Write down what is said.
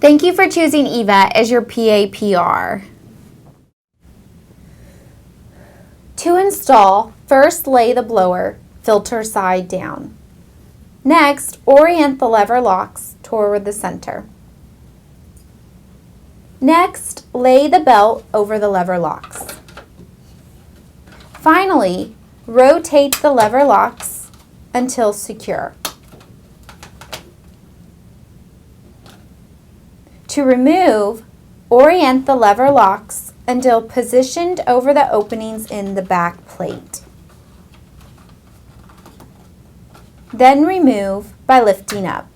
Thank you for choosing EVA as your PAPR. To install, first lay the blower filter side down. Next, orient the lever locks toward the center. Next, lay the belt over the lever locks. Finally, rotate the lever locks until secure. To remove, orient the lever locks until positioned over the openings in the back plate. Then remove by lifting up.